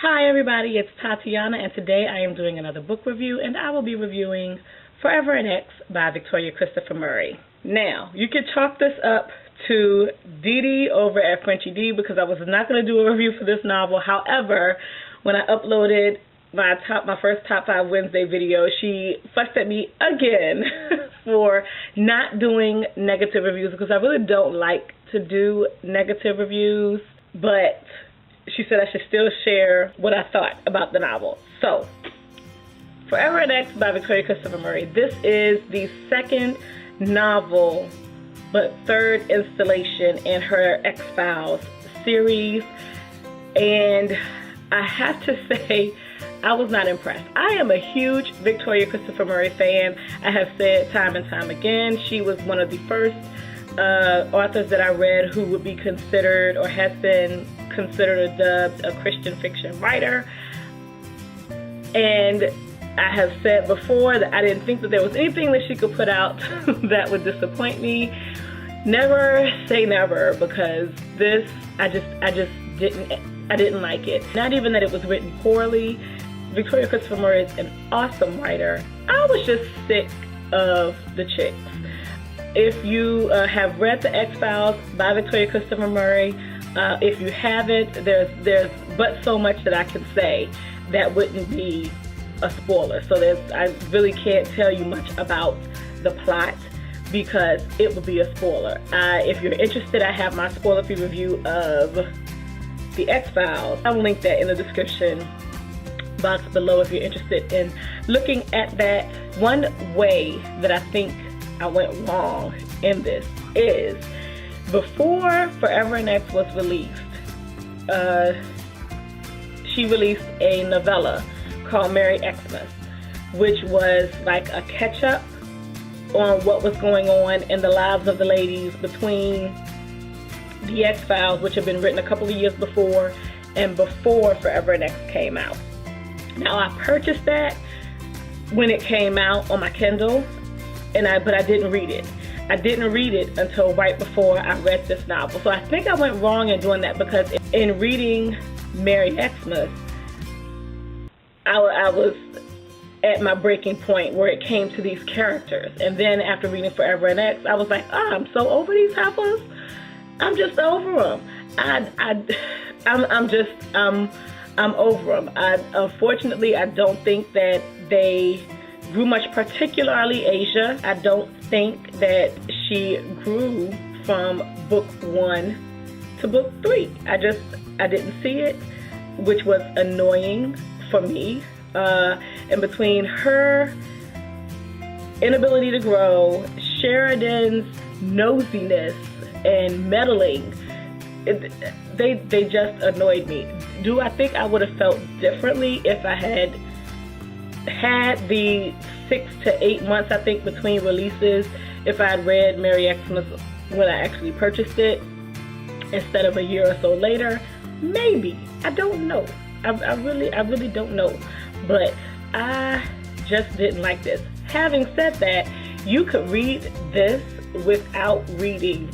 Hi everybody, it's Tatiana, and today I am doing another book review, and I will be reviewing Forever an Ex by Victoria Christopher Murray. Now, you can chalk this up to Dee Dee over at Frenchy D because I was not going to do a review for this novel. However, when I uploaded my first Top 5 Wednesday video, she fussed at me again for not doing negative reviews because I really don't like to do negative reviews, but she said I should still share what I thought about the novel. So, Forever an Ex by Victoria Christopher Murray. This is the second novel, but third installation in her X-Files series. And I have to say, I was not impressed. I am a huge Victoria Christopher Murray fan. I have said time and time again, she was one of the first authors that I read who would be considered or has been considered or dubbed a Christian fiction writer. And I have said before that I didn't think that there was anything that she could put out that would disappoint me. Never say never, because this I just didn't like it. Not even that it was written poorly. Victoria Christopher Murray is an awesome writer. I was just sick of the chicks. If you have read The X-Files by Victoria Christopher Murray, if you haven't, there's but so much that I can say that wouldn't be a spoiler. So I really can't tell you much about the plot because it would be a spoiler. If you're interested, I have my spoiler-free review of The X-Files. I will link that in the description box below if you're interested in looking at that. One way that I think I went wrong in this is before Forever an Ex was released, she released a novella called Merry Xmas, which was like a catch-up on what was going on in the lives of the ladies between the X-Files, which had been written a couple of years before, and before Forever an Ex came out. Now, I purchased that when it came out on my Kindle, but I didn't read it. I didn't read it until right before I read this novel. So I think I went wrong in doing that because in reading Merry Xmas, I was at my breaking point where it came to these characters. And then after reading Forever an Ex, I was like, I'm so over these heifers. I'm just over them. I'm over them. Unfortunately, I don't think that they grew much, particularly Asia. I don't think that she grew from book 1 to book 3. I didn't see it, which was annoying for me. And between her inability to grow, Sheridan's nosiness and meddling, they just annoyed me. Do I think I would have felt differently if I had the 6 to 8 months, I think, between releases, if I had read Merry Xmas when I actually purchased it instead of a year or so later? Maybe. I don't know. I really don't know. But I just didn't like this. Having said that, you could read this without reading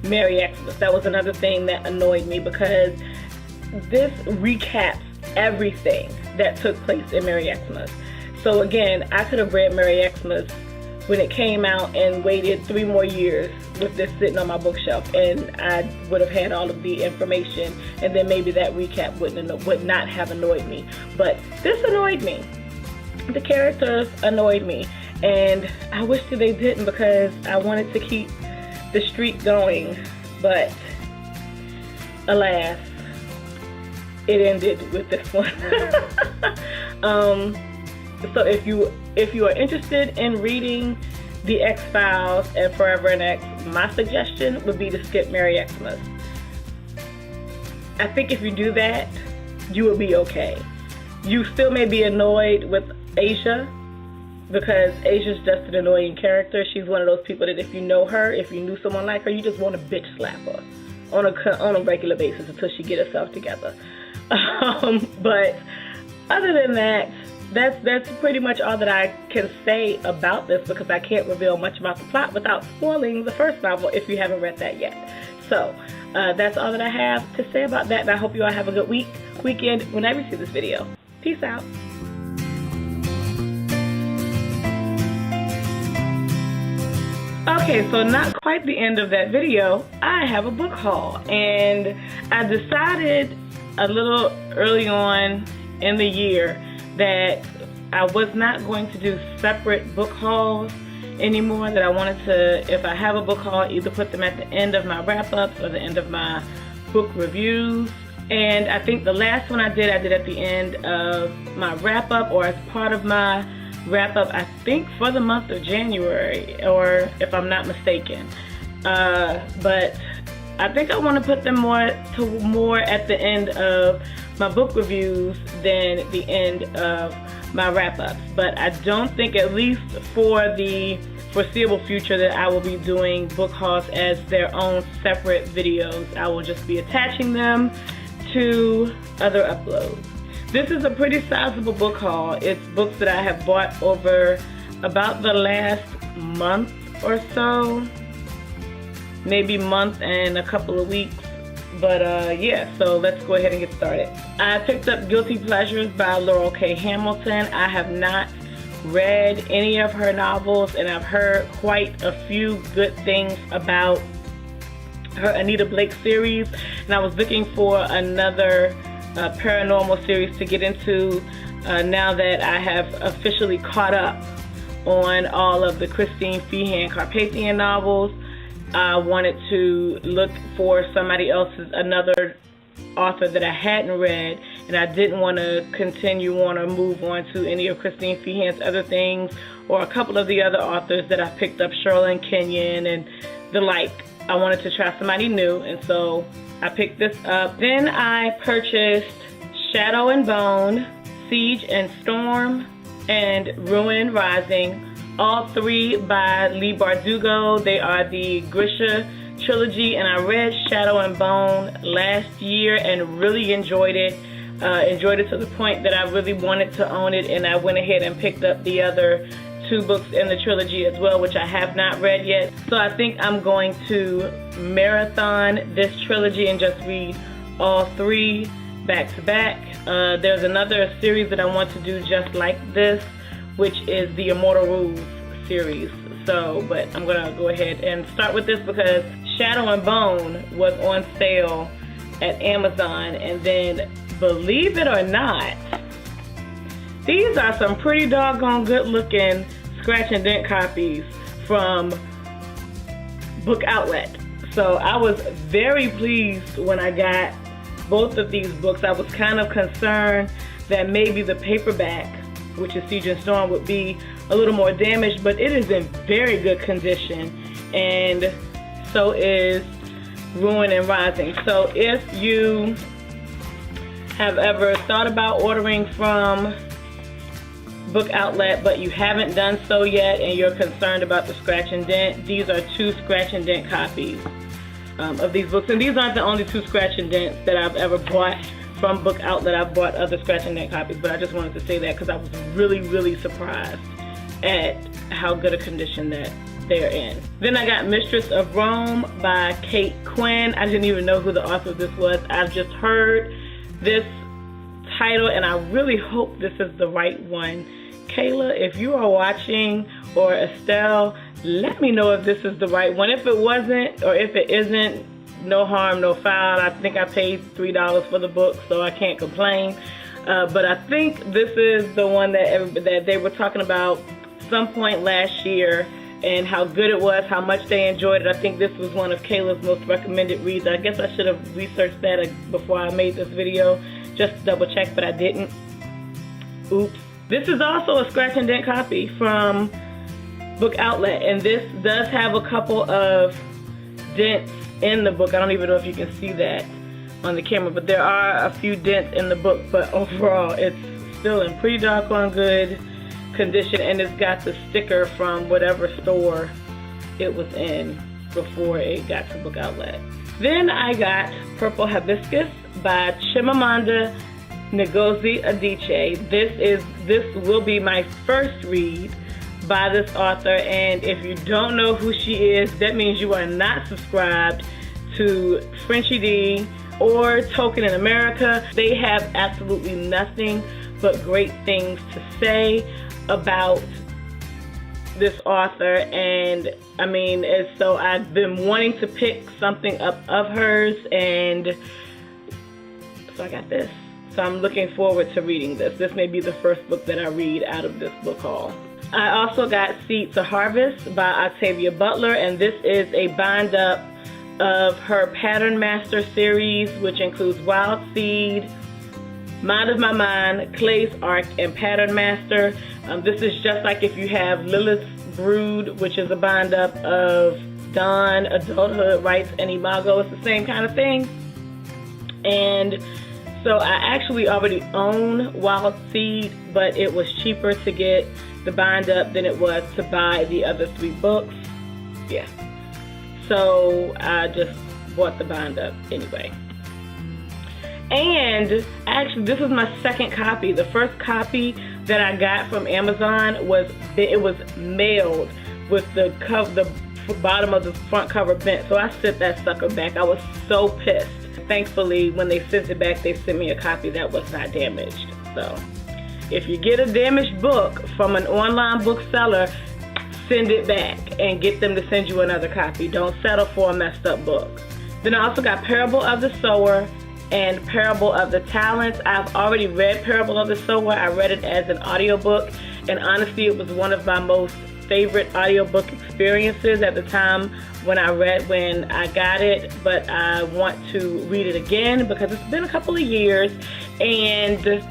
Merry Xmas. That was another thing that annoyed me because this recaps everything that took place in Merry Xmas. So again, I could have read Merry Xmas when it came out and waited 3 more years with this sitting on my bookshelf, and I would have had all of the information, and then maybe that recap would not have annoyed me. But this annoyed me. The characters annoyed me, and I wish that they didn't because I wanted to keep the streak going, but alas, it ended with this one. So if you are interested in reading The X-Files and Forever an Ex, my suggestion would be to skip Merry Xmas. I think if you do that, you will be okay. You still may be annoyed with Asia because Asia's just an annoying character. She's one of those people that if you know her, if you knew someone like her, you just want to bitch slap her on a regular basis until she get herself together. But other than that, that's pretty much all that I can say about this because I can't reveal much about the plot without spoiling the first novel if you haven't read that yet. So that's all that I have to say about that, and I hope you all have a good weekend whenever you see this video. Peace out. Okay, so not quite the end of that video, I have a book haul, and I decided a little early on in the year that I was not going to do separate book hauls anymore, that I wanted to, if I have a book haul, either put them at the end of my wrap-ups or the end of my book reviews. And I think the last one I did at the end of my wrap-up, or as part of my wrap-up, I think for the month of January, or if I'm not mistaken. But I think I want to put them more at the end of my book reviews than the end of my wrap-ups. But I don't think, at least for the foreseeable future, that I will be doing book hauls as their own separate videos. I will just be attaching them to other uploads. This is a pretty sizable book haul. It's books that I have bought over about the last month or so, maybe month and a couple of weeks. But yeah, so let's go ahead and get started. I picked up Guilty Pleasures by Laurell K. Hamilton. I have not read any of her novels, and I've heard quite a few good things about her Anita Blake series, and I was looking for another paranormal series to get into now that I have officially caught up on all of the Christine Feehan Carpathian novels. I wanted to look for another author that I hadn't read, and I didn't want to continue on or move on to any of Christine Feehan's other things, or a couple of the other authors that I picked up, Sherilyn Kenyon and the like. I wanted to try somebody new, and so I picked this up. Then I purchased Shadow and Bone, Siege and Storm, and Ruin and Rising, all three by Leigh Bardugo. They are the Grisha trilogy, and I read Shadow and Bone last year and really enjoyed it. Enjoyed it to the point that I really wanted to own it, and I went ahead and picked up the other two books in the trilogy as well, which I have not read yet. So I think I'm going to marathon this trilogy and just read all three back to back. There's another series that I want to do just like this, which is the Immortal Rules series. So, but I'm gonna go ahead and start with this because Shadow and Bone was on sale at Amazon, and then, believe it or not, these are some pretty doggone good looking scratch and dent copies from Book Outlet. So I was very pleased when I got both of these books. I was kind of concerned that maybe the paperback, which is Siege and Storm, would be a little more damaged, but it is in very good condition, and so is Ruin and Rising. So if you have ever thought about ordering from Book Outlet, but you haven't done so yet and you're concerned about the scratch and dent, these are two scratch and dent copies of these books. And these aren't the only two scratch and dents that I've ever bought from Book Outlet. I've bought other scratch and dent copies, but I just wanted to say that because I was really, really surprised at how good a condition that they're in. Then I got Mistress of Rome by Kate Quinn. I didn't even know who the author of this was. I've just heard this title, and I really hope this is the right one. Kayla, if you are watching, or Estelle, let me know if this is the right one. If it wasn't, or if it isn't, no harm, no foul. I think I paid $3 for the book, so I can't complain. But I think this is the one that they were talking about some point last year, and how good it was, how much they enjoyed it. I think this was one of Kayla's most recommended reads. I guess I should have researched that before I made this video, just to double check, but I didn't. Oops. This is also a scratch and dent copy from Book Outlet, and this does have a couple of dents in the book. I don't even know if you can see that on the camera, but there are a few dents in the book, but overall it's still in pretty doggone good condition, and it's got the sticker from whatever store it was in before it got to Book Outlet. Then I got Purple Hibiscus by Chimamanda Ngozi Adichie. This will be my first read by this author, and if you don't know who she is, that means you are not subscribed to Frenchie D or Token in America. They have absolutely nothing but great things to say about this author, and I mean, so I've been wanting to pick something up of hers, and so I got this. So I'm looking forward to reading this. This may be the first book that I read out of this book haul. I also got Seed to Harvest by Octavia Butler, and this is a bind up of her Pattern Master series, which includes Wild Seed, Mind of My Mind, Clay's Arc, and Pattern Master. This is just like if you have Lilith's Brood, which is a bind up of Dawn, Adulthood, Rights, and Imago. It's the same kind of thing. And so I actually already own Wild Seed, but it was cheaper to get the bind up than it was to buy the other 3 books. Yeah. So I just bought the bind up anyway. And actually, this is my second copy. The first copy that I got from Amazon was mailed with the bottom of the front cover bent. So I sent that sucker back. I was so pissed. Thankfully, when they sent it back, they sent me a copy that was not damaged. So if you get a damaged book from an online bookseller, send it back and get them to send you another copy. Don't settle for a messed up book. Then I also got Parable of the Sower and Parable of the Talents. I've already read Parable of the Sower. I read it as an audiobook, and honestly, it was one of my most favorite audiobook experiences at the time when I got it, but I want to read it again because it's been a couple of years, and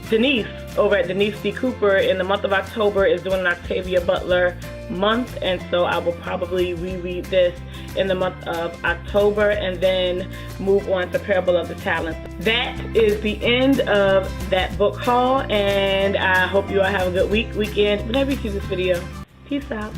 Denise over at Denise D. Cooper in the month of October is doing an Octavia Butler month, and so I will probably reread this in the month of October and then move on to Parable of the Talents. That is the end of that book haul, and I hope you all have a good weekend, whenever you see this video. Peace out.